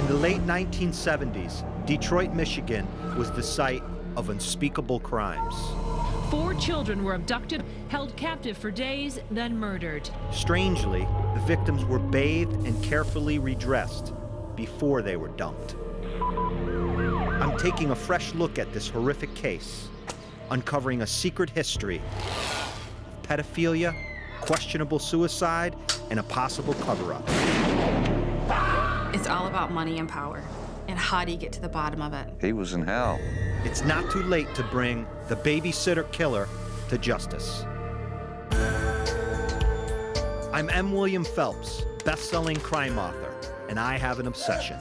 In the late 1970s, Detroit, Michigan was the site of unspeakable crimes. 4 children were abducted, held captive for days, then murdered. Strangely, the victims were bathed and carefully redressed before they were dumped. I'm taking a fresh look at this horrific case, uncovering a secret history of pedophilia, questionable suicide, and a possible cover-up. It's all about money and power. And how do you get to the bottom of it? He was in hell. It's not too late to bring the babysitter killer to justice. I'm M. William Phelps, best-selling crime author, and I have an obsession: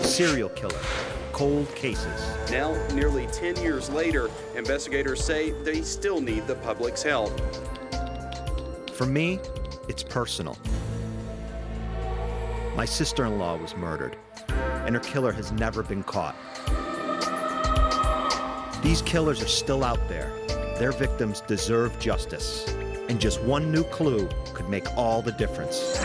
serial killer, cold cases. Now, nearly 10 years later, investigators say they still need the public's help. For me, it's personal. My sister-in-law was murdered, and her killer has never been caught. These killers are still out there. Their victims deserve justice, and just one new clue could make all the difference.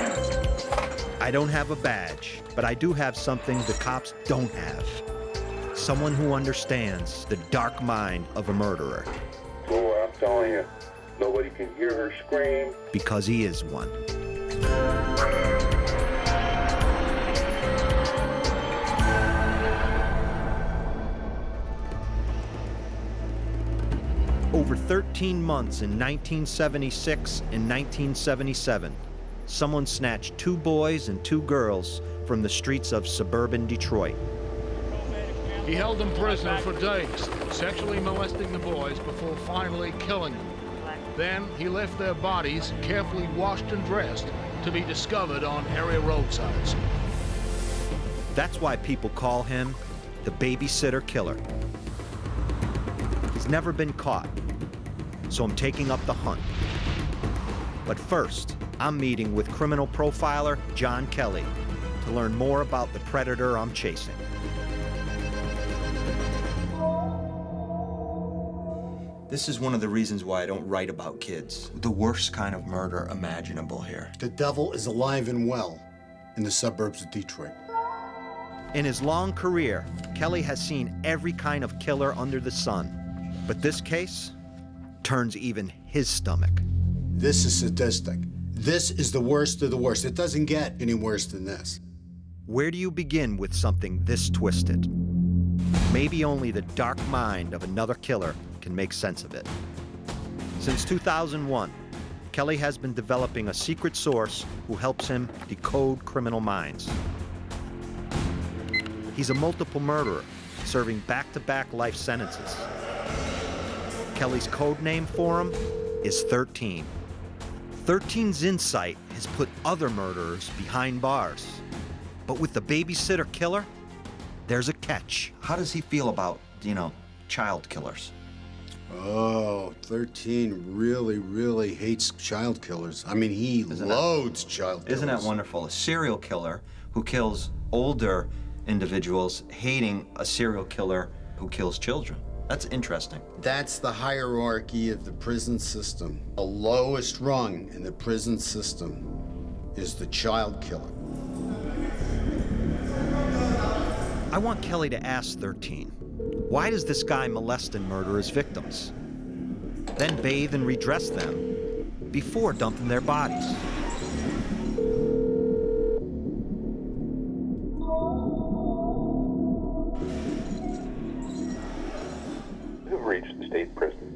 I don't have a badge, but I do have something the cops don't have. Someone who understands the dark mind of a murderer. Boy, I'm telling you, nobody can hear her scream. Because he is one. Over 13 months in 1976 and 1977, someone snatched 2 boys and 2 girls from the streets of suburban Detroit. He held them prisoner for days, sexually molesting the boys before finally killing them. Then he left their bodies carefully washed and dressed to be discovered on area roadsides. That's why people call him the babysitter killer. He's never been caught, so I'm taking up the hunt. But first, I'm meeting with criminal profiler John Kelly to learn more about the predator I'm chasing. This is one of the reasons why I don't write about kids. The worst kind of murder imaginable here. The devil is alive and well in the suburbs of Detroit. In his long career, Kelly has seen every kind of killer under the sun. But this case turns even his stomach. This is sadistic. This is the worst of the worst. It doesn't get any worse than this. Where do you begin with something this twisted? Maybe only the dark mind of another killer can make sense of it. Since 2001, Kelly has been developing a secret source who helps him decode criminal minds. He's a multiple murderer, serving back-to-back life sentences. Kelly's code name for him is 13. 13's insight has put other murderers behind bars. But with the babysitter killer, there's a catch. How does he feel about, child killers? Oh, 13 really, really hates child killers. I mean, he loads child killers. Isn't that wonderful? A serial killer who kills older individuals hating a serial killer who kills children. That's interesting. That's the hierarchy of the prison system. The lowest rung in the prison system is the child killer. I want Kelly to ask 13, why does this guy molest and murder his victims? Then bathe and redress them before dumping their bodies. You've reached the state prison.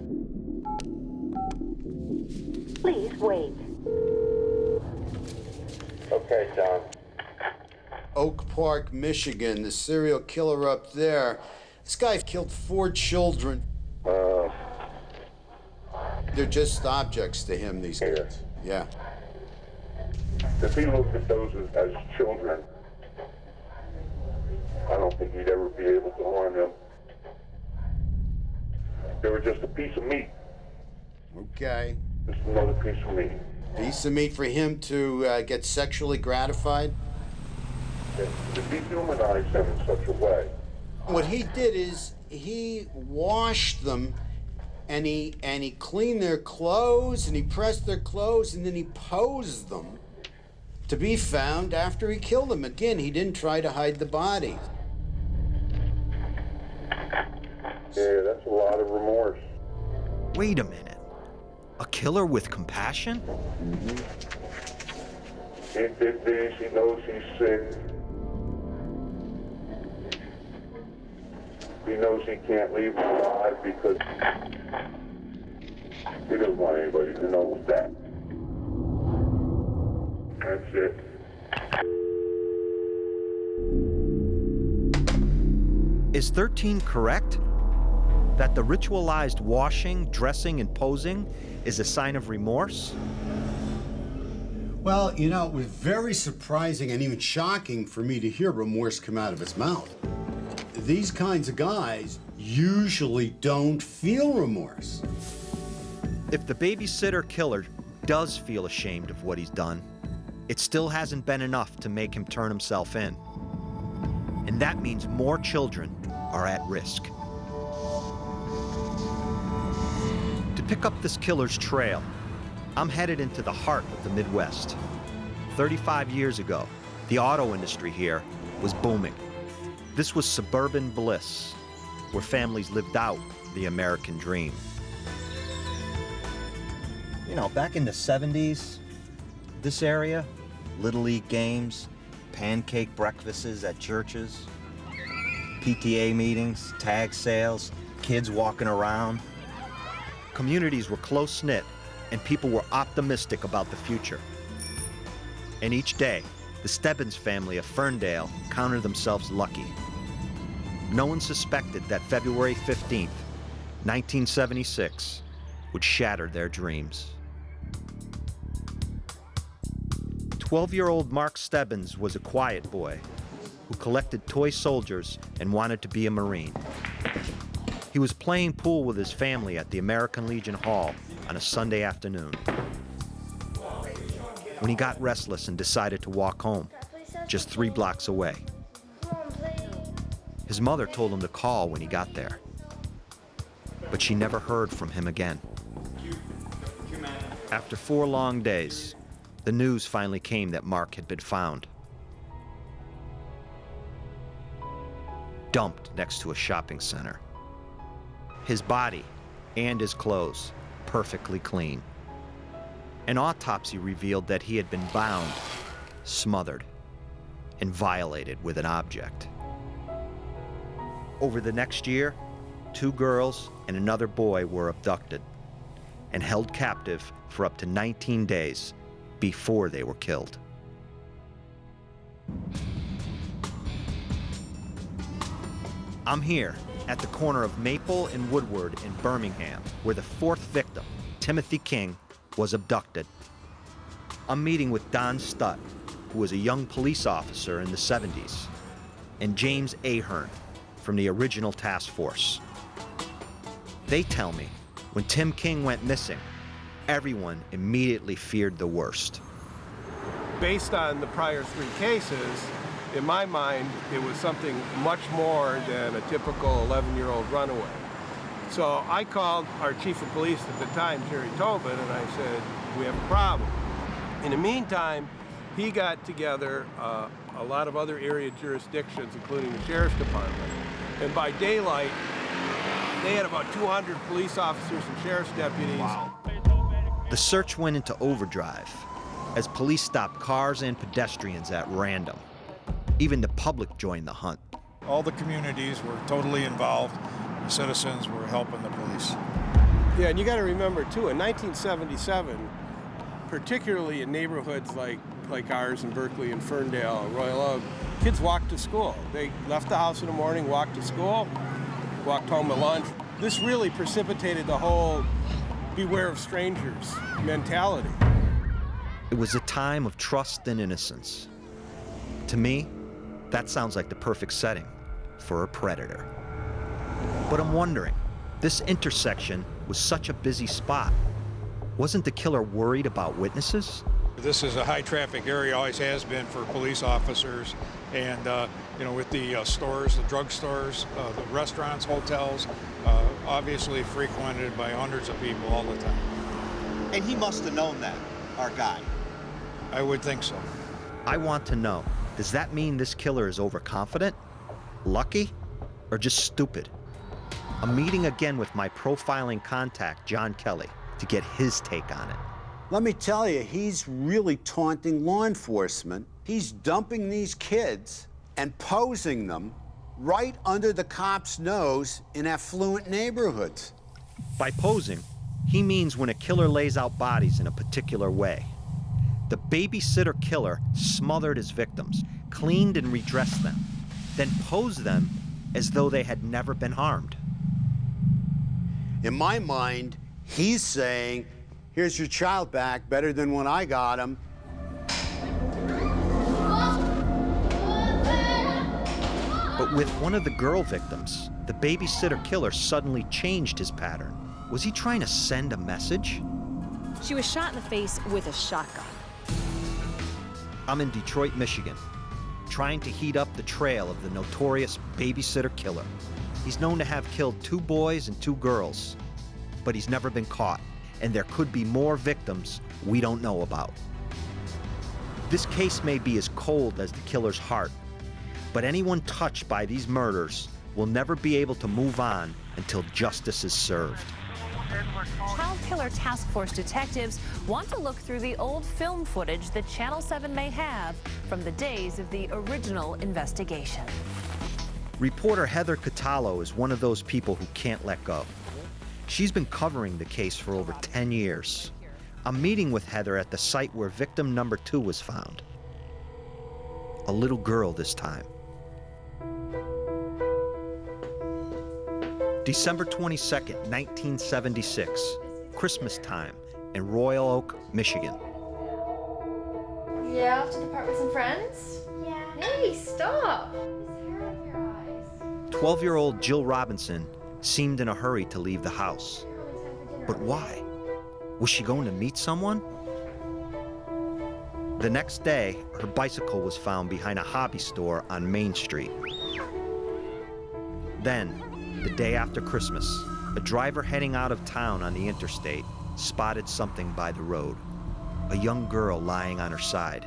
Please wait. Okay, John. Oak Park, Michigan, the serial killer up there. This guy killed 4 children. They're just objects to him, these kids. Yeah. If he looked at those as children, I don't think he'd ever be able to harm them. They were just a piece of meat. Okay. Just another piece of meat. Piece of meat for him to get sexually gratified? To dehumanize them in such a way. What he did is he washed them and he cleaned their clothes and he pressed their clothes and then he posed them to be found after he killed him. Again, he didn't try to hide the body. Yeah, that's a lot of remorse. Wait a minute. A killer with compassion? He did this, he knows he's sick. He knows he can't leave alive because he doesn't want anybody to know that. That's it. Is 13 correct? That the ritualized washing, dressing, and posing is a sign of remorse? Well, you know, it was very surprising and even shocking for me to hear remorse come out of his mouth. These kinds of guys usually don't feel remorse. If the babysitter killer does feel ashamed of what he's done, it still hasn't been enough to make him turn himself in. And that means more children are at risk. To pick up this killer's trail, I'm headed into the heart of the Midwest. 35 years ago, the auto industry here was booming. This was suburban bliss, where families lived out the American dream. You know, back in the 70s, this area, Little League games, pancake breakfasts at churches, PTA meetings, tag sales, kids walking around. Communities were close-knit, and people were optimistic about the future. And each day, the Stebbins family of Ferndale counted themselves lucky. No one suspected that February 15th, 1976, would shatter their dreams. 12-year-old Mark Stebbins was a quiet boy who collected toy soldiers and wanted to be a Marine. He was playing pool with his family at the American Legion Hall on a Sunday afternoon when he got restless and decided to walk home, just 3 blocks away. His mother told him to call when he got there, but she never heard from him again. After 4 long days, the news finally came that Mark had been found, dumped next to a shopping center. His body and his clothes perfectly clean. An autopsy revealed that he had been bound, smothered, and violated with an object. Over the next year, 2 girls and another boy were abducted and held captive for up to 19 days before they were killed. I'm here at the corner of Maple and Woodward in Birmingham, where the 4th victim, Timothy King, was abducted. I'm meeting with Don Stutt, who was a young police officer in the 70s, and James Ahern from the original task force. They tell me when Tim King went missing, everyone immediately feared the worst. Based on the prior 3 cases, in my mind, it was something much more than a typical 11-year-old runaway. So I called our chief of police at the time, Jerry Tobin, and I said, we have a problem. In the meantime, he got together a lot of other area jurisdictions, including the sheriff's department. And by daylight, they had about 200 police officers and sheriff's deputies. Wow. The search went into overdrive as police stopped cars and pedestrians at random. Even the public joined the hunt. All the communities were totally involved. The citizens were helping the police. Yeah, and you got to remember, too, in 1977, particularly in neighborhoods like ours in Berkeley and Ferndale, Royal Oak, kids walked to school. They left the house in the morning, walked to school, walked home at lunch. This really precipitated the whole beware of strangers mentality. It was a time of trust and innocence. To me, that sounds like the perfect setting for a predator. But I'm wondering, this intersection was such a busy spot. Wasn't the killer worried about witnesses? This is a high-traffic area, always has been for police officers. And, with the stores, the drugstores, the restaurants, hotels, obviously frequented by hundreds of people all the time. And he must have known that, our guy. I would think so. I want to know, does that mean this killer is overconfident, lucky, or just stupid? I'm meeting again with my profiling contact, John Kelly, to get his take on it. Let me tell you, he's really taunting law enforcement. He's dumping these kids and posing them right under the cops' nose in affluent neighborhoods. By posing, he means when a killer lays out bodies in a particular way. The babysitter killer smothered his victims, cleaned and redressed them, then posed them as though they had never been harmed. In my mind, he's saying, here's your child back, better than when I got him. But with one of the girl victims, the babysitter killer suddenly changed his pattern. Was he trying to send a message? She was shot in the face with a shotgun. I'm in Detroit, Michigan, trying to heat up the trail of the notorious babysitter killer. He's known to have killed 2 boys and 2 girls, but he's never been caught, and there could be more victims we don't know about. This case may be as cold as the killer's heart, but anyone touched by these murders will never be able to move on until justice is served. Child Killer Task Force detectives want to look through the old film footage that Channel 7 may have from the days of the original investigation. Reporter Heather Catallo is one of those people who can't let go. She's been covering the case for over 10 years. I'm meeting with Heather at the site where victim number 2 was found. A little girl this time. December 22nd, 1976, Christmas time in Royal Oak, Michigan. Yeah, off to the park with some friends? Yeah. Hey, stop! 12-year-old Jill Robinson seemed in a hurry to leave the house. But why? Was she going to meet someone? The next day, her bicycle was found behind a hobby store on Main Street. Then, the day after Christmas, a driver heading out of town on the interstate spotted something by the road. A young girl lying on her side,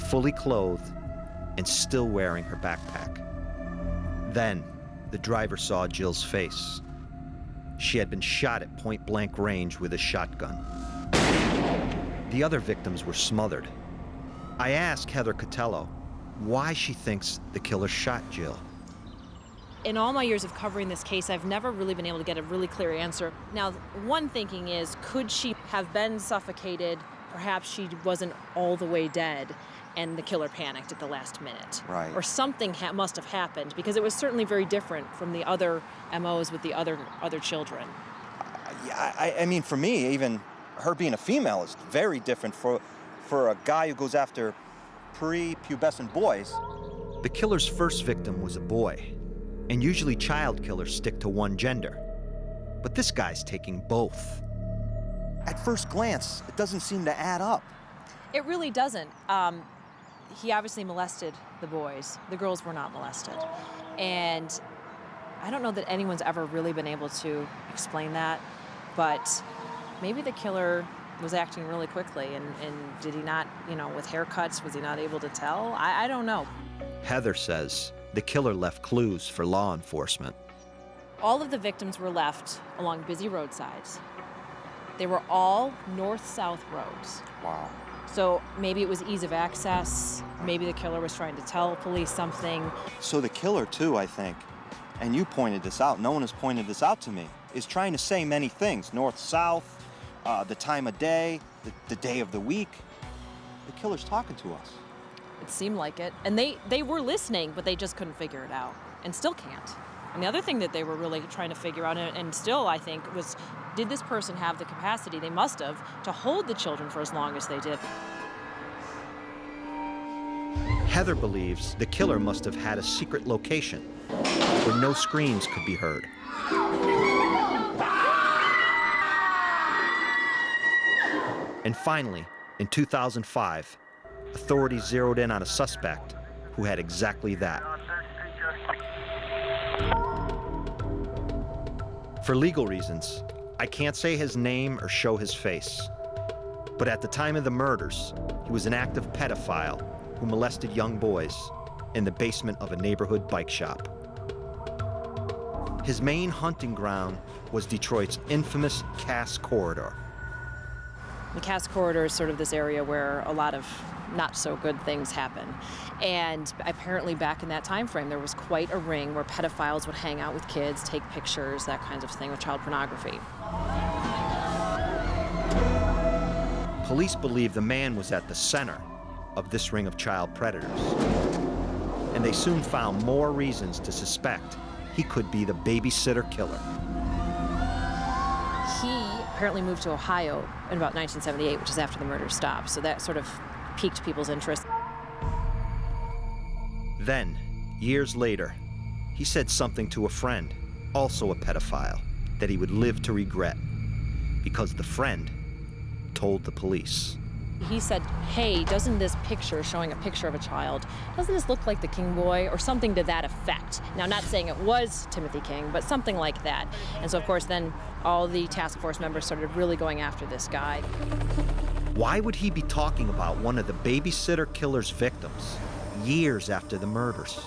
fully clothed and still wearing her backpack. Then, the driver saw Jill's face. She had been shot at point-blank range with a shotgun. The other victims were smothered. I asked Heather Catallo why she thinks the killer shot Jill. In all my years of covering this case, I've never really been able to get a really clear answer. Now, one thinking is, could she have been suffocated? Perhaps she wasn't all the way dead, and the killer panicked at the last minute. Right. Or something must have happened, because it was certainly very different from the other MOs with the other children. Yeah, I mean, for me, even her being a female is very different for a guy who goes after pre-pubescent boys. The killer's first victim was a boy, and usually child killers stick to one gender. But this guy's taking both. At first glance, it doesn't seem to add up. It really doesn't. He obviously molested the boys. The girls were not molested. And I don't know that anyone's ever really been able to explain that, but maybe the killer was acting really quickly, and did he not, with haircuts, was he not able to tell? I don't know. Heather says the killer left clues for law enforcement. All of the victims were left along busy roadsides. They were all north-south roads. Wow. So maybe it was ease of access. Maybe the killer was trying to tell police something. So the killer, too, I think, and you pointed this out, no one has pointed this out to me, is trying to say many things. North-south, the time of day, the day of the week. The killer's talking to us. It seemed like it. And they were listening, but they just couldn't figure it out, and still can't. And the other thing that they were really trying to figure out, and still, I think, was, did this person have the capacity, they must have, to hold the children for as long as they did? Heather believes the killer must have had a secret location where no screams could be heard. And finally, in 2005, authorities zeroed in on a suspect who had exactly that. For legal reasons, I can't say his name or show his face. But at the time of the murders, he was an active pedophile who molested young boys in the basement of a neighborhood bike shop. His main hunting ground was Detroit's infamous Cass Corridor. The Cass Corridor is sort of this area where a lot of not so good things happen. And apparently back in that time frame, there was quite a ring where pedophiles would hang out with kids, take pictures, that kind of thing with child pornography. Police believe the man was at the center of this ring of child predators. And they soon found more reasons to suspect he could be the babysitter killer. He apparently moved to Ohio in about 1978, which is after the murder stopped. So that sort of piqued people's interest. Then, years later, he said something to a friend, also a pedophile, that he would live to regret, because the friend told the police. He said, hey, doesn't this picture showing a picture of a child, doesn't this look like the King boy, or something to that effect? Now, not saying it was Timothy King, but something like that. And so, of course, then all the task force members started really going after this guy. Why would he be talking about one of the babysitter killer's victims years after the murders?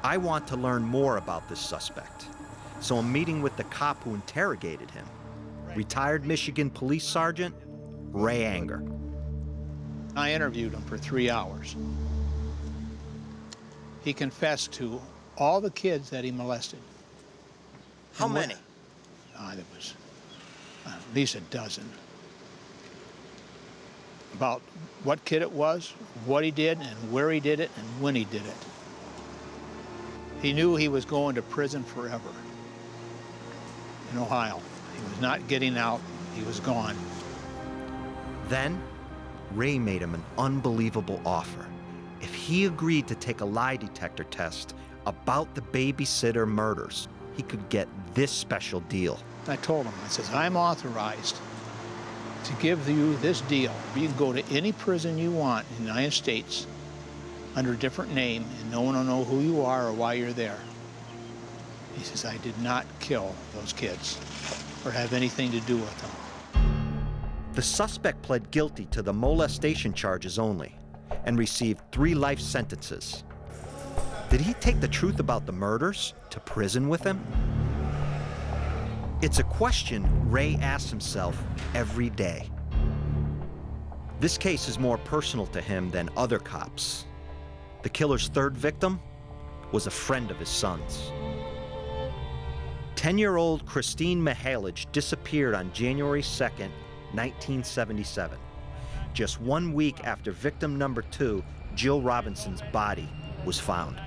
I want to learn more about this suspect, so I'm meeting with the cop who interrogated him, retired Michigan Police Sergeant Ray Anger. I interviewed him for 3 hours. He confessed to all the kids that he molested. How many? There was at least a dozen. About what kid it was, what he did, and where he did it, and when he did it. He knew he was going to prison forever in Ohio. He was not getting out. He was gone. Then, Ray made him an unbelievable offer. If he agreed to take a lie detector test about the babysitter murders, he could get this special deal. I told him, I says, I'm authorized to give you this deal. You can go to any prison you want in the United States under a different name, and no one will know who you are or why you're there. He says, I did not kill those kids or have anything to do with them. The suspect pled guilty to the molestation charges only and received 3 life sentences. Did he take the truth about the murders to prison with him? It's a question Ray asks himself every day. This case is more personal to him than other cops. The killer's 3rd victim was a friend of his son's. 10-year-old Christine Mihalich disappeared on January 2nd, 1977, just 1 week after victim number 2, Jill Robinson's body, was found.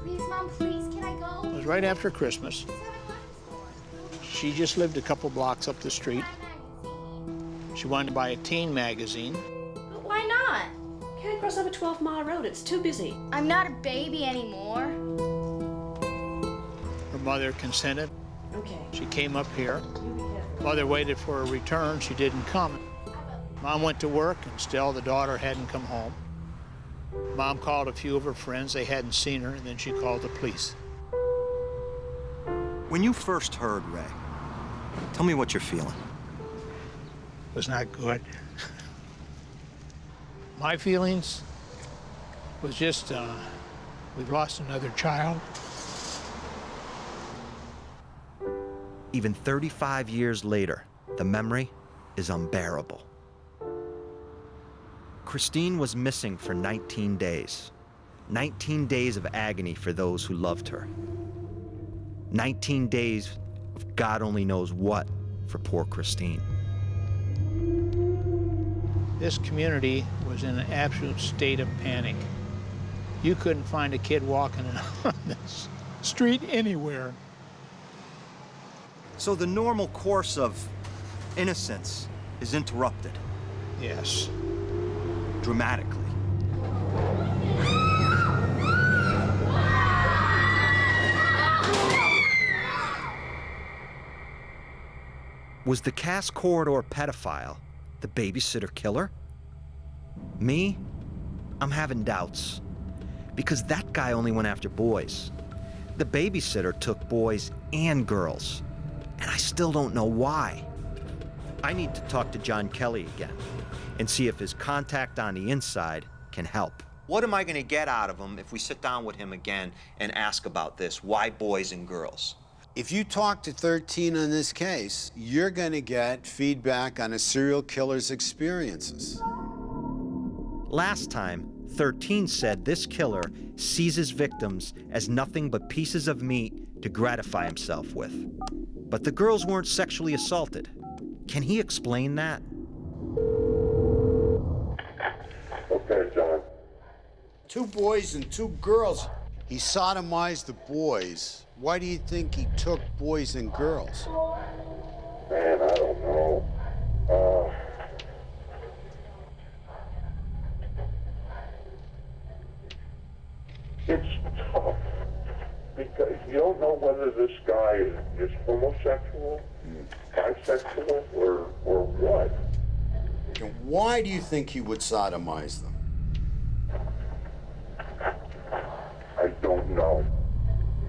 Please, Mom, please, can I go? It was right after Christmas. She just lived a couple blocks up the street. She wanted to buy a teen magazine. But why not? Can't cross over 12-mile road. It's too busy. I'm not a baby anymore. Her mother consented. Okay. She came up here. Mother waited for her return. She didn't come. Mom went to work, and still the daughter hadn't come home. Mom called a few of her friends. They hadn't seen her, and then she called the police. When you first heard Ray, tell me what you're feeling. It was not good. My feelings was just, we've lost another child. Even 35 years later, the memory is unbearable. Christine was missing for 19 days. 19 days of agony for those who loved her. 19 days of God only knows what for poor Christine. This community was in an absolute state of panic. You couldn't find a kid walking on this street anywhere. So the normal course of innocence is interrupted. Yes. Dramatically. Was the Cass Corridor pedophile the babysitter killer? Me? I'm having doubts. Because that guy only went after boys. The babysitter took boys and girls. and I still don't know why. I need to talk to John Kelly again and see if his contact on the inside can help. What am I going to get out of him if we sit down with him again and ask about this? Why boys and girls? If you talk to 13 on this case, you're going to get feedback on a serial killer's experiences. Last time, 13 said this killer sees his victims as nothing but pieces of meat to gratify himself with. But the girls weren't sexually assaulted. Can he explain that? Okay, John. 2 boys and 2 girls. He sodomized the boys. Why do you think he took boys and girls? Man, I don't know. It's tough because you don't know whether this guy is homosexual, bisexual, or what. And why do you think he would sodomize them? I don't know.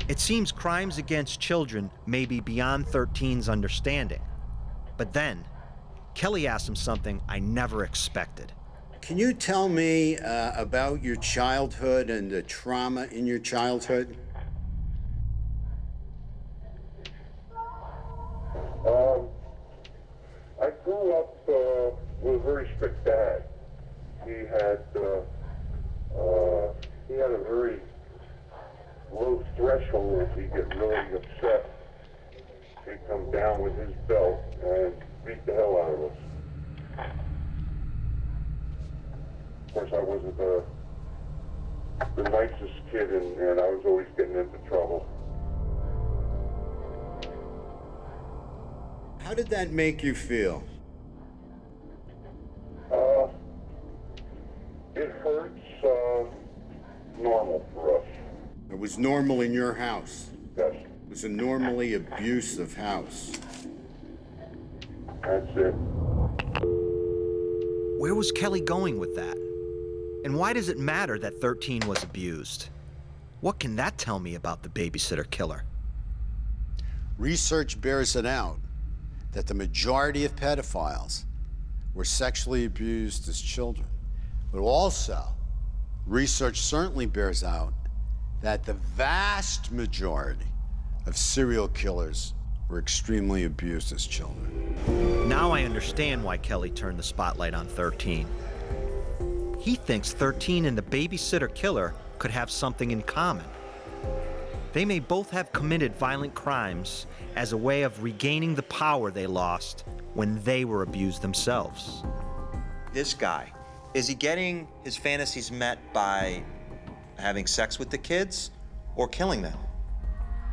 It seems crimes against children may be beyond 13's understanding. But then, Kelly asked him something I never expected. Can you tell me about your childhood and the trauma in your childhood? I grew up with a very strict dad. He had a very low threshold. If he'd get really upset, he'd come down with his belt and beat the hell out of us. Of course, I wasn't the nicest kid, and I was always getting into trouble. How did that make you feel? It hurts normal for us. It was normal in your house? Yes. It was a normally abusive house? That's it. Where was Kelly going with that? And why does it matter that 13 was abused? What can that tell me about the babysitter killer? Research bears it out that the majority of pedophiles were sexually abused as children. But also, research certainly bears out that the vast majority of serial killers were extremely abused as children. Now I understand why Kelly turned the spotlight on 13. He thinks 13 and the babysitter killer could have something in common. They may both have committed violent crimes as a way of regaining the power they lost when they were abused themselves. This guy, is he getting his fantasies met by having sex with the kids or killing them?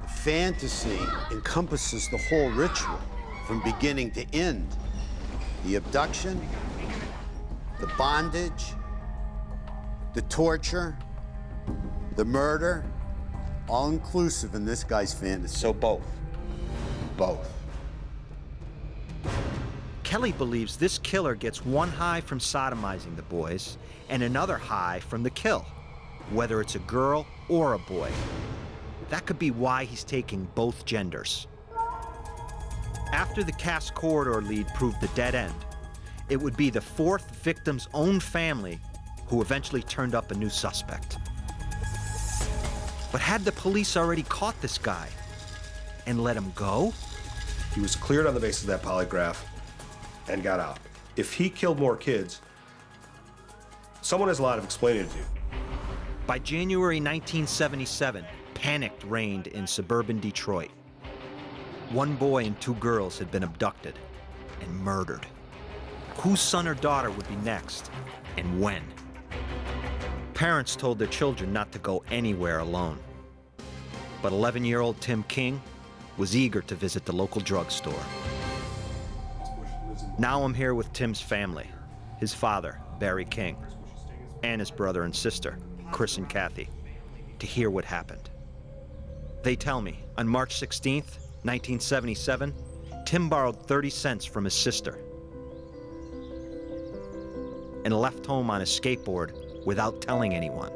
The fantasy encompasses the whole ritual from beginning to end. The abduction, the bondage, the torture, the murder, all inclusive in this guy's fantasy. So both? Both. Kelly believes this killer gets one high from sodomizing the boys and another high from the kill, whether it's a girl or a boy. That could be why he's taking both genders. After the Cass Corridor lead proved the dead end, it would be the 4th victim's own family who eventually turned up a new suspect. But had the police already caught this guy and let him go? He was cleared on the basis of that polygraph and got out. If he killed more kids, someone has a lot of explaining to do. By January 1977, panic reigned in suburban Detroit. 1 boy and 2 girls had been abducted and murdered. Whose son or daughter would be next, and when? Parents told their children not to go anywhere alone. But 11-year-old Tim King was eager to visit the local drugstore. Now I'm here with Tim's family, his father, Barry King, and his brother and sister, Chris and Kathy, to hear what happened. They tell me, on March 16th, 1977, Tim borrowed 30 cents from his sister and left home on a skateboard without telling anyone.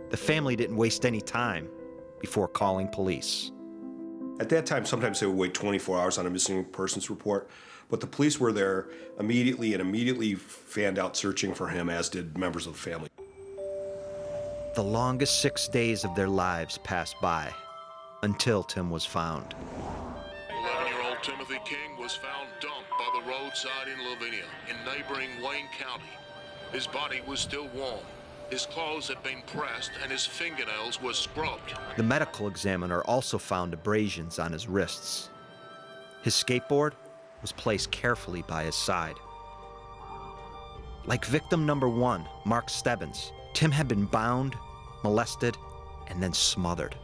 The family didn't waste any time before calling police. At that time, sometimes they would wait 24 hours on a missing persons report, but the police were there immediately fanned out searching for him, as did members of the family. The longest 6 days of their lives passed by until Tim was found. 11-year-old Timothy King was found dumped by the roadside in Lavinia, in neighboring Wayne County. His body was still warm. His clothes had been pressed and his fingernails were scrubbed. The medical examiner also found abrasions on his wrists. His skateboard was placed carefully by his side. Like victim number 1, Mark Stebbins, Tim had been bound, molested, and then smothered.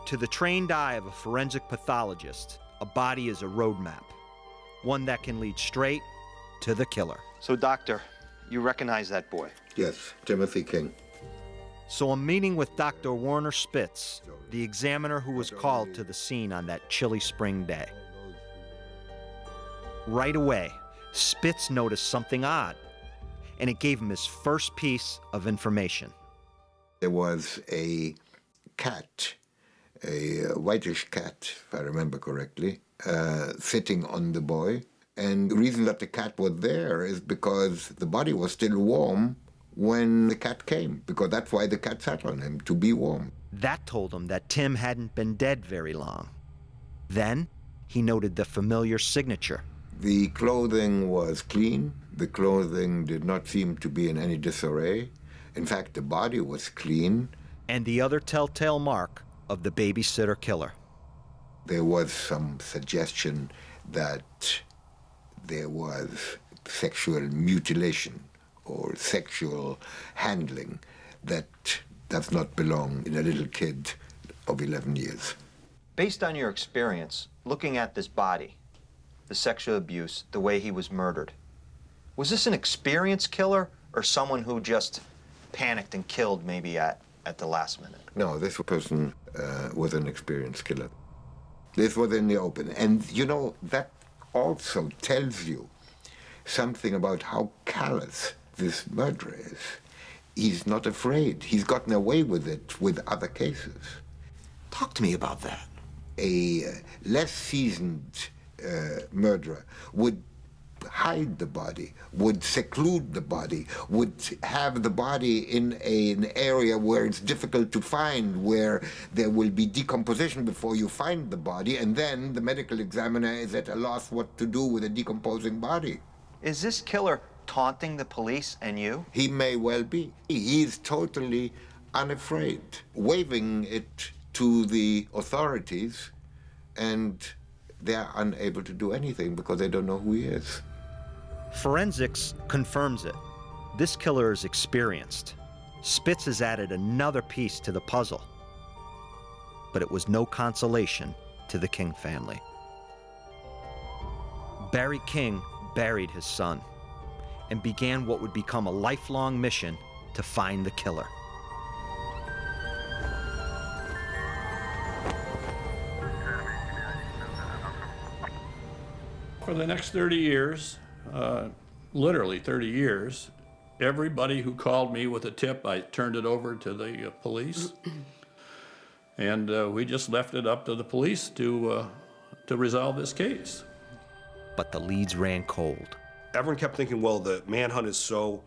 To the trained eye of a forensic pathologist, a body is a roadmap, one that can lead straight to the killer. So, doctor, you recognize that boy? Yes, Timothy King. So a meeting with Dr. Warner Spitz, the examiner who was called to the scene on that chilly spring day. Right away, Spitz noticed something odd, and it gave him his first piece of information. There was a cat, a whitish cat, if I remember correctly, sitting on the boy. And the reason that the cat was there is because the body was still warm when the cat came, because that's why the cat sat on him, to be warm. That told him that Tim hadn't been dead very long. Then he noted the familiar signature. The clothing was clean. The clothing did not seem to be in any disarray. In fact, the body was clean. And the other telltale mark of the babysitter killer. There was some suggestion that there was sexual mutilation or sexual handling that does not belong in a little kid of 11 years. Based on your experience, looking at this body, the sexual abuse, the way he was murdered, was this an experienced killer or someone who just panicked and killed maybe at the last minute? No, this person was an experienced killer. This was in the open. And, you know, that also tells you something about how callous this murderer is. He's not afraid. He's gotten away with it with other cases. Talk to me about that. A less seasoned murderer would hide the body, would seclude the body, would have the body in an area where it's difficult to find, where there will be decomposition before you find the body, and then the medical examiner is at a loss what to do with a decomposing body. Is this killer taunting the police and you? He may well be. He's totally unafraid, waving it to the authorities, and they're unable to do anything because they don't know who he is. Forensics confirms it. This killer is experienced. Spitz has added another piece to the puzzle. But it was no consolation to the King family. Barry King buried his son and began what would become a lifelong mission to find the killer. For the next 30 years, literally 30 years, everybody who called me with a tip, I turned it over to the police. And we just left it up to the police to resolve this case. But the leads ran cold. Everyone kept thinking, well, the manhunt is so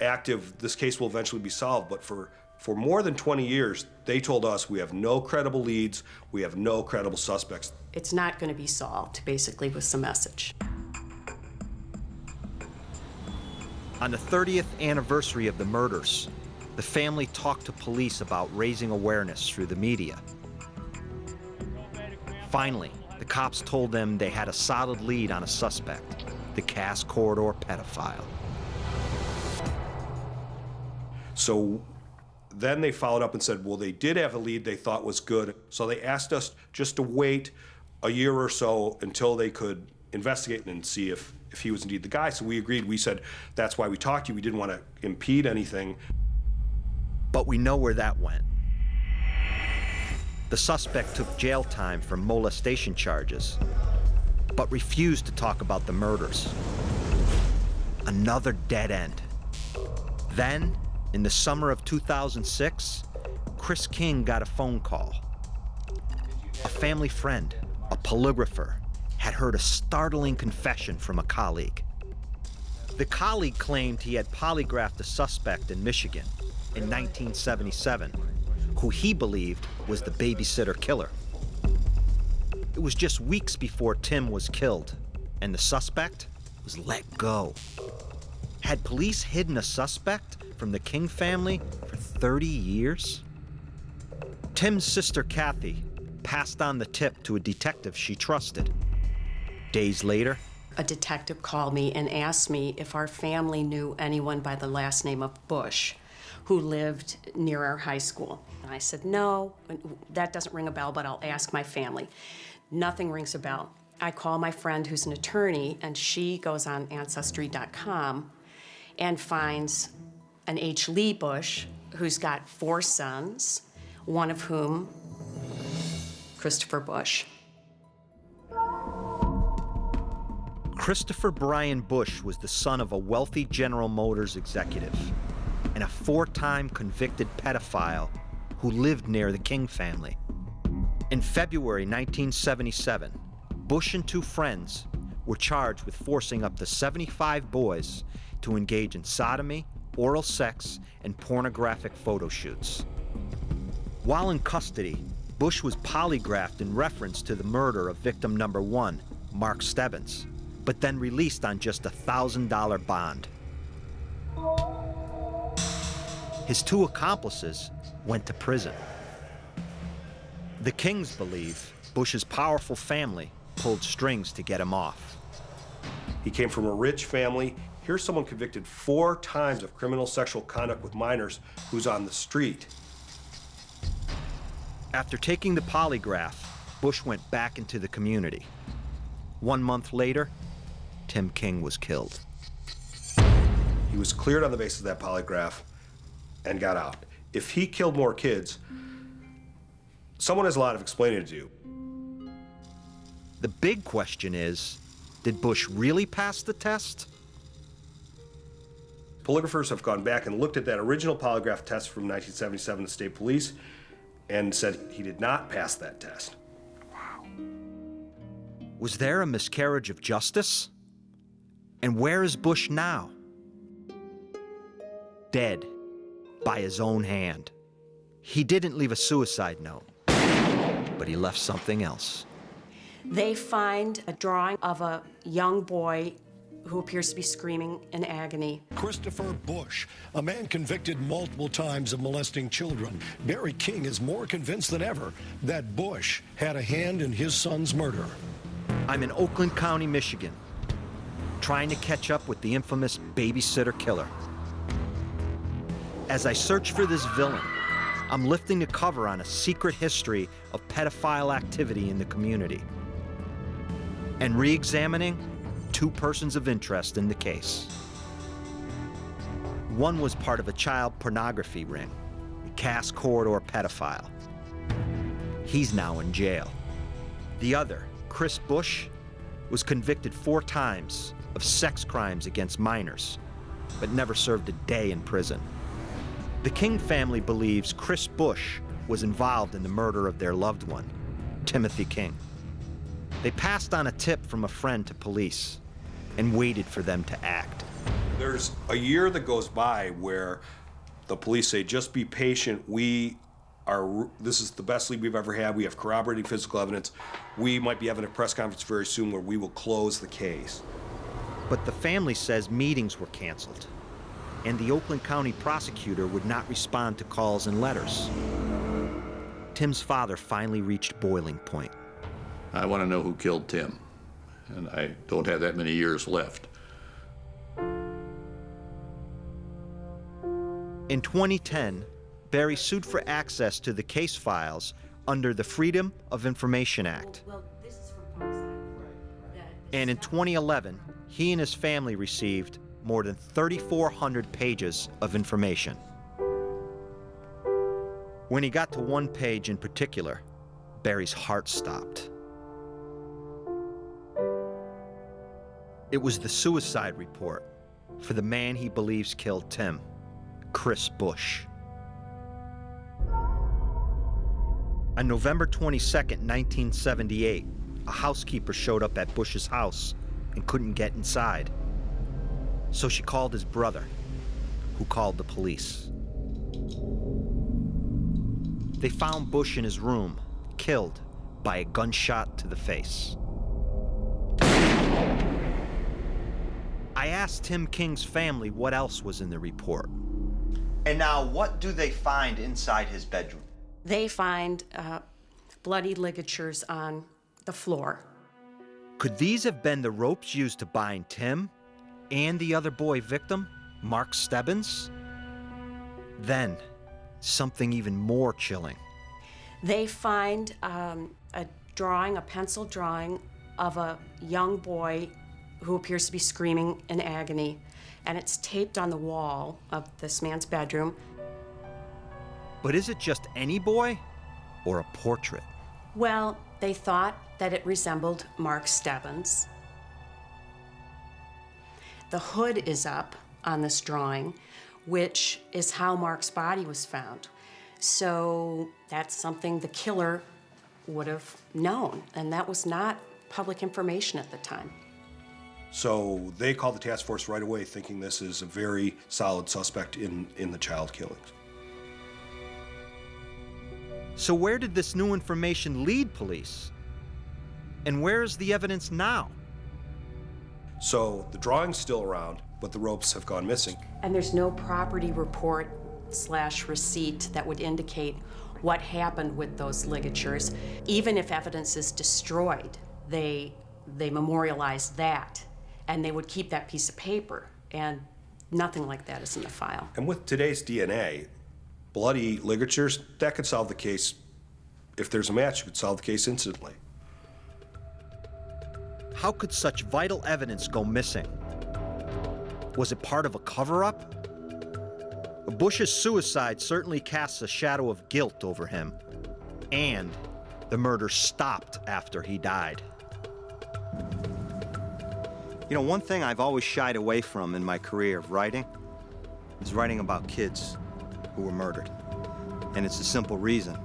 active, this case will eventually be solved. But for more than 20 years, they told us we have no credible leads, we have no credible suspects. It's not going to be solved, basically, was the message. On the 30th anniversary of the murders, the family talked to police about raising awareness through the media. Finally, the cops told them they had a solid lead on a suspect, the Cass Corridor pedophile. So then they followed up and said, well, they did have a lead they thought was good. So they asked us just to wait a year or so until they could investigate and see if he was indeed the guy. So we agreed. We said, that's why we talked to you. We didn't want to impede anything. But we know where that went. The suspect took jail time for molestation charges, but refused to talk about the murders. Another dead end. Then, in the summer of 2006, Chris King got a phone call. A family friend, a polygrapher, had heard a startling confession from a colleague. The colleague claimed he had polygraphed a suspect in Michigan in 1977, who he believed was the babysitter killer. It was just weeks before Tim was killed, and the suspect was let go. Had police hidden a suspect from the King family for 30 years? Tim's sister Kathy passed on the tip to a detective she trusted. Days later, a detective called me and asked me if our family knew anyone by the last name of Bush who lived near our high school. And I said, no, that doesn't ring a bell, but I'll ask my family. Nothing rings a bell. I call my friend who's an attorney, and she goes on Ancestry.com and finds an H. Lee Bush who's got 4 sons, one of whom, Christopher Bush. Christopher Brian Bush was the son of a wealthy General Motors executive and a 4-time convicted pedophile who lived near the King family. In February 1977, Bush and 2 friends were charged with forcing up to 75 boys to engage in sodomy, oral sex, and pornographic photo shoots. While in custody, Bush was polygraphed in reference to the murder of victim number 1, Mark Stebbins, but then released on just a $1,000 bond. His 2 accomplices went to prison. The Kings believe Bush's powerful family pulled strings to get him off. He came from a rich family. Here's someone convicted 4 times of criminal sexual conduct with minors who's on the street. After taking the polygraph, Bush went back into the community. 1 month later, Tim King was killed. He was cleared on the basis of that polygraph and got out. If he killed more kids, someone has a lot of explaining to do. The big question is, did Bush really pass the test? Polygraphers have gone back and looked at that original polygraph test from 1977 to state police and said he did not pass that test. Wow. Was there a miscarriage of justice? And where is Bush now? Dead by his own hand. He didn't leave a suicide note, but he left something else. They find a drawing of a young boy who appears to be screaming in agony. Christopher Bush, a man convicted multiple times of molesting children. Barry King is more convinced than ever that Bush had a hand in his son's murder. I'm in Oakland County, Michigan, trying to catch up with the infamous babysitter killer. As I search for this villain, I'm lifting the cover on a secret history of pedophile activity in the community and re-examining 2 persons of interest in the case. One was part of a child pornography ring, a Cass Corridor pedophile. He's now in jail. The other, Chris Bush, was convicted 4 times of sex crimes against minors, but never served a day in prison. The King family believes Chris Bush was involved in the murder of their loved one, Timothy King. They passed on a tip from a friend to police and waited for them to act. There's a year that goes by where the police say, just be patient. This is the best lead we've ever had. We have corroborating physical evidence. We might be having a press conference very soon where we will close the case. But the family says meetings were canceled, and the Oakland County prosecutor would not respond to calls and letters. Tim's father finally reached boiling point. I want to know who killed Tim, and I don't have that many years left. In 2010, Barry sued for access to the case files under the Freedom of Information Act. And in 2011, he and his family received more than 3,400 pages of information. When he got to one page in particular, Barry's heart stopped. It was the suicide report for the man he believes killed Tim, Chris Bush. On November 22nd, 1978, a housekeeper showed up at Bush's house and couldn't get inside. So she called his brother, who called the police. They found Bush in his room, killed by a gunshot to the face. I asked Tim King's family what else was in the report. And now, what do they find inside his bedroom? They find bloody ligatures on the floor. Could these have been the ropes used to bind Tim and the other boy victim, Mark Stebbins? Then, something even more chilling. They find a pencil drawing of a young boy who appears to be screaming in agony, and it's taped on the wall of this man's bedroom. But is it just any boy or a portrait? Well, they thought that it resembled Mark Stebbins. The hood is up on this drawing, which is how Mark's body was found. So that's something the killer would have known, and that was not public information at the time. So they called the task force right away, thinking this is a very solid suspect in the child killings. So where did this new information lead police? And where is the evidence now? So the drawing's still around, but the ropes have gone missing. And there's no property report / receipt that would indicate what happened with those ligatures. Even if evidence is destroyed, they memorialize that, and they would keep that piece of paper, and nothing like that is in the file. And with today's DNA, bloody ligatures, that could solve the case. If there's a match, you could solve the case instantly. How could such vital evidence go missing? Was it part of a cover-up? Bush's suicide certainly casts a shadow of guilt over him. And the murder stopped after he died. You know, one thing I've always shied away from in my career of writing is writing about kids who were murdered. And it's a simple reason.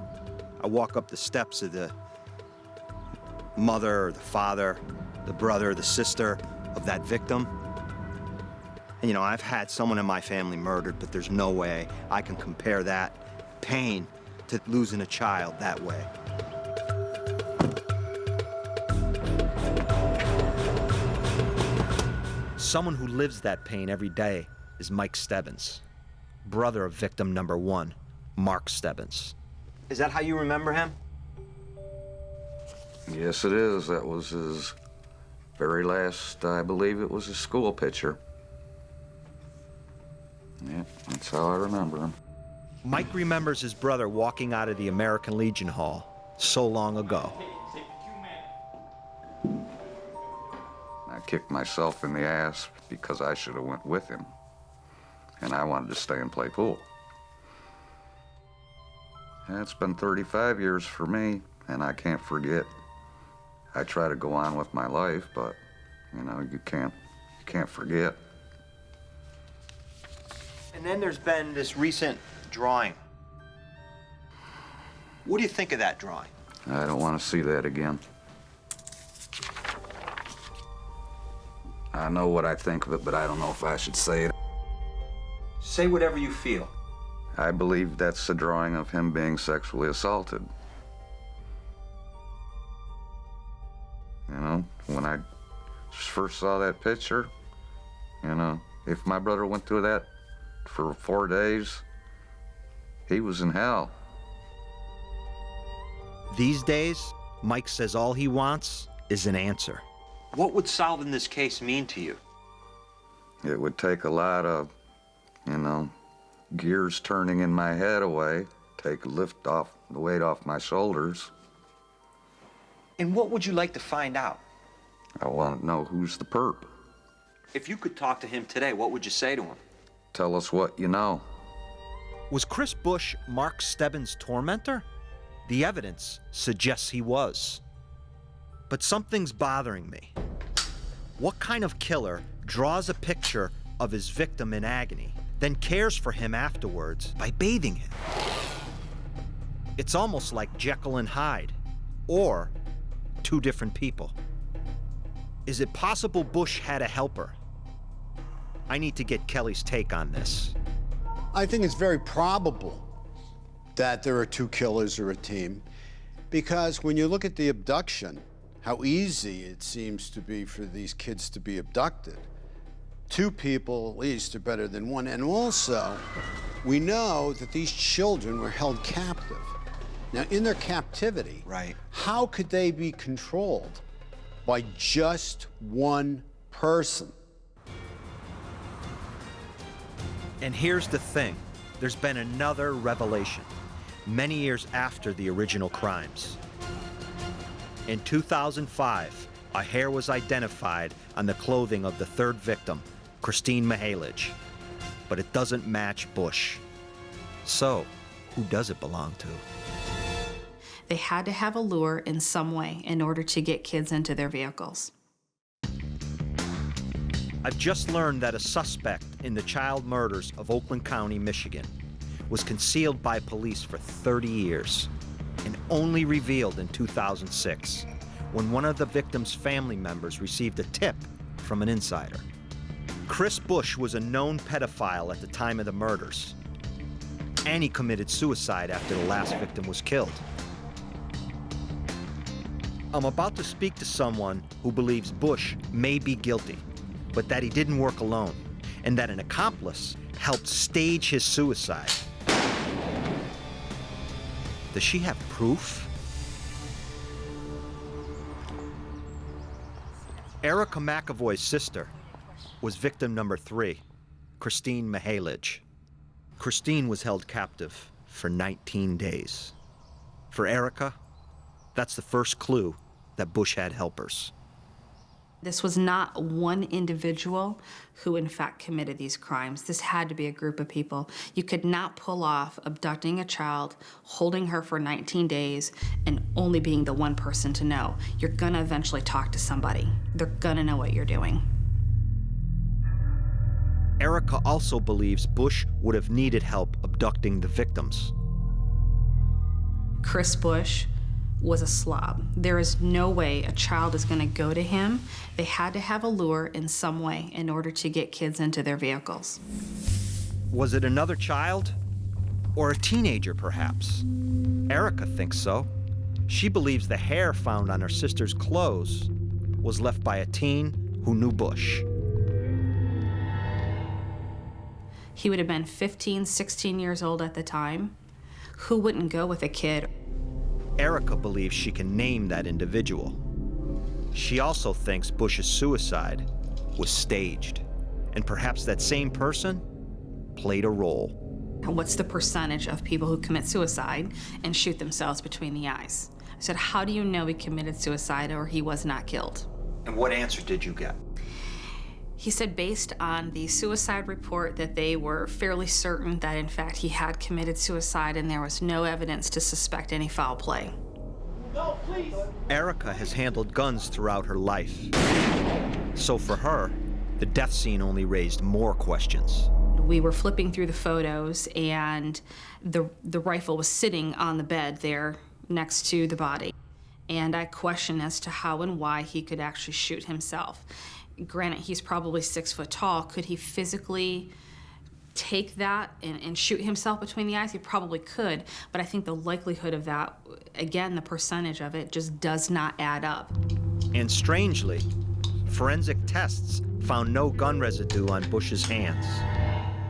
I walk up the steps of the mother or the father, the brother, the sister of that victim. And, you know, I've had someone in my family murdered, but there's no way I can compare that pain to losing a child that way. Someone who lives that pain every day is Mike Stebbins, brother of victim number 1, Mark Stebbins. Is that how you remember him? Yes, it is. That was his very last, I believe it was his school picture. Yeah, that's how I remember him. Mike remembers his brother walking out of the American Legion Hall so long ago. I kicked myself in the ass because I should have went with him, and I wanted to stay and play pool. And it's been 35 years for me, and I can't forget. I try to go on with my life, but you know, you can't forget. And then there's been this recent drawing. What do you think of that drawing? I don't want to see that again. I know what I think of it, but I don't know if I should say it. Say whatever you feel. I believe that's a drawing of him being sexually assaulted. You know, when I first saw that picture, you know, if my brother went through that for 4 days, he was in hell. These days, Mike says all he wants is an answer. What would solving this case mean to you? It would take a lot of, you know, gears turning in my head away, take the weight off my shoulders. And what would you like to find out? I want to know who's the perp. If you could talk to him today, what would you say to him? Tell us what you know. Was Chris Bush Mark Stebbins' tormentor? The evidence suggests he was. But something's bothering me. What kind of killer draws a picture of his victim in agony, then cares for him afterwards by bathing him? It's almost like Jekyll and Hyde, or two different people. Is it possible Bush had a helper? I need to get Kelly's take on this. I think it's very probable that there are two killers or a team, because when you look at the abduction, how easy it seems to be for these kids to be abducted. Two people at least are better than one. And also, we know that these children were held captive. Now, in their captivity, how could they be controlled by just one person? And here's the thing. There's been another revelation, many years after the original crimes. In 2005, a hair was identified on the clothing of the third victim, Christine Mihalage, but it doesn't match Bush. So, who does it belong to? They had to have a lure in some way in order to get kids into their vehicles. I've just learned that a suspect in the child murders of Oakland County, Michigan, was concealed by police for 30 years and only revealed in 2006 when one of the victim's family members received a tip from an insider. Chris Bush was a known pedophile at the time of the murders, and he committed suicide after the last victim was killed. I'm about to speak to someone who believes Bush may be guilty, but that he didn't work alone, and that an accomplice helped stage his suicide. Does she have proof? Erica McAvoy's sister was victim number 3, Christine Mihalage. Christine was held captive for 19 days. For Erica, that's the first clue that Bush had helpers. This was not one individual who in fact committed these crimes. This had to be a group of people. You could not pull off abducting a child, holding her for 19 days, and only being the one person to know. You're gonna eventually talk to somebody. They're gonna know what you're doing. Erica also believes Bush would have needed help abducting the victims. Chris Bush was a slob. There is no way a child is going to go to him. They had to have a lure in some way in order to get kids into their vehicles. Was it another child? Or a teenager, perhaps? Erica thinks so. She believes the hair found on her sister's clothes was left by a teen who knew Bush. He would have been 15, 16 years old at the time. Who wouldn't go with a kid? Erica believes she can name that individual. She also thinks Bush's suicide was staged, and perhaps that same person played a role. What's the percentage of people who commit suicide and shoot themselves between the eyes? I said, how do you know he committed suicide or he was not killed? And what answer did you get? He said based on the suicide report that they were fairly certain that in fact he had committed suicide and there was no evidence to suspect any foul play. No, please. Erica has handled guns throughout her life. So for her, the death scene only raised more questions. We were flipping through the photos and the rifle was sitting on the bed there next to the body. And I questioned as to how and why he could actually shoot himself. Granted, he's probably 6 foot tall. Could he physically take that and shoot himself between the eyes? He probably could, but I think the likelihood of that, again, the percentage of it just does not add up. And strangely, forensic tests found no gun residue on Bush's hands.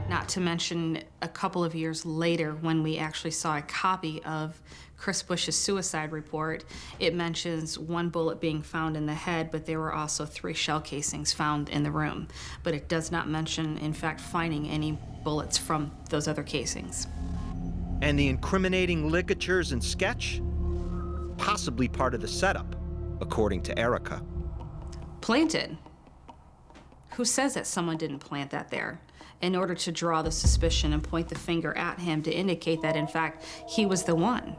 Not to mention a couple of years later when we actually saw a copy of Chris Bush's suicide report, it mentions one bullet being found in the head, but there were also 3 shell casings found in the room. But it does not mention, in fact, finding any bullets from those other casings. And the incriminating ligatures and sketch? Possibly part of the setup, according to Erica. Planted? Who says that someone didn't plant that there in order to draw the suspicion and point the finger at him to indicate that, in fact, he was the one?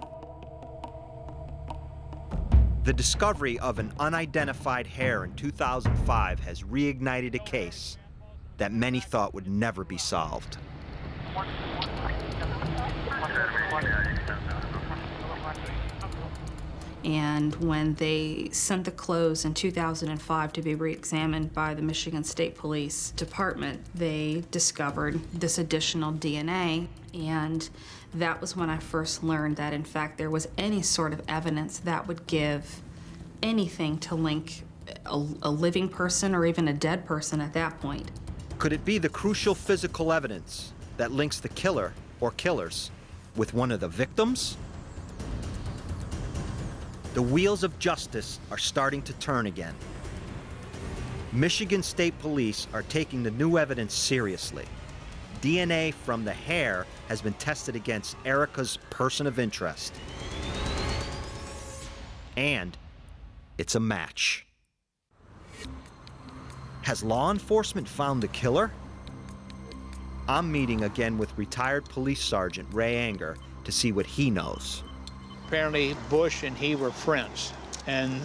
The discovery of an unidentified hair in 2005 has reignited a case that many thought would never be solved. And when they sent the clothes in 2005 to be re-examined by the Michigan State Police Department, they discovered this additional DNA. And that was when I first learned that, in fact, there was any sort of evidence that would give anything to link a living person or even a dead person at that point. Could it be the crucial physical evidence that links the killer or killers with one of the victims? The wheels of justice are starting to turn again. Michigan State Police are taking the new evidence seriously. DNA from the hair has been tested against Erica's person of interest. And it's a match. Has law enforcement found the killer? I'm meeting again with retired police sergeant Ray Anger to see what he knows. Apparently, Bush and he were friends, and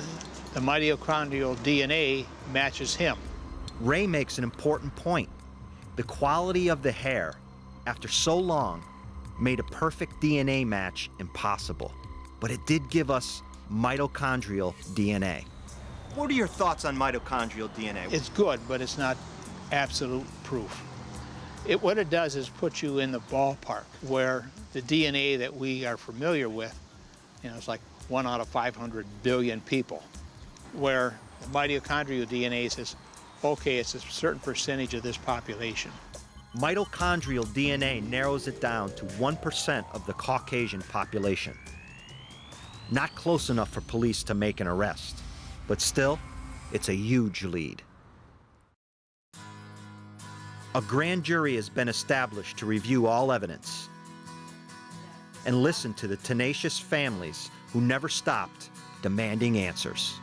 the mitochondrial DNA matches him. Ray makes an important point. The quality of the hair, after so long, made a perfect DNA match impossible. But it did give us mitochondrial DNA. What are your thoughts on mitochondrial DNA? It's good, but it's not absolute proof. What it does is put you in the ballpark where the DNA that we are familiar with, it's like 1 out of 500 billion people, where the mitochondrial DNA says, okay, it's a certain percentage of this population. Mitochondrial DNA narrows it down to 1% of the Caucasian population. Not close enough for police to make an arrest, but still, it's a huge lead. A grand jury has been established to review all evidence and listen to the tenacious families who never stopped demanding answers.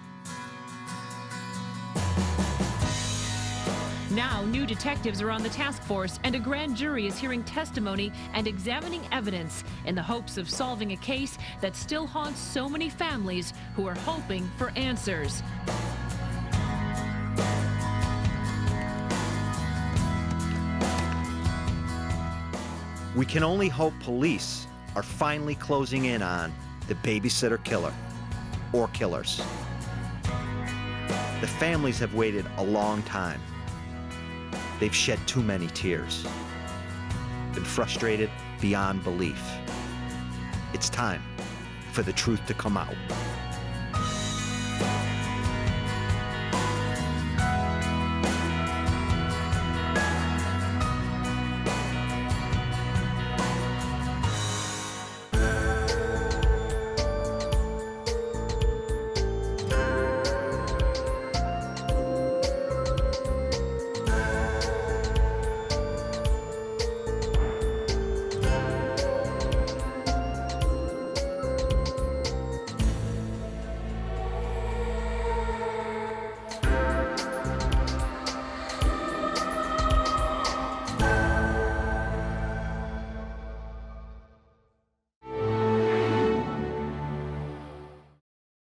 Now, new detectives are on the task force, and a grand jury is hearing testimony and examining evidence in the hopes of solving a case that still haunts so many families who are hoping for answers. We can only hope police are finally closing in on the babysitter killer or killers. The families have waited a long time. They've shed too many tears, been frustrated beyond belief. It's time for the truth to come out.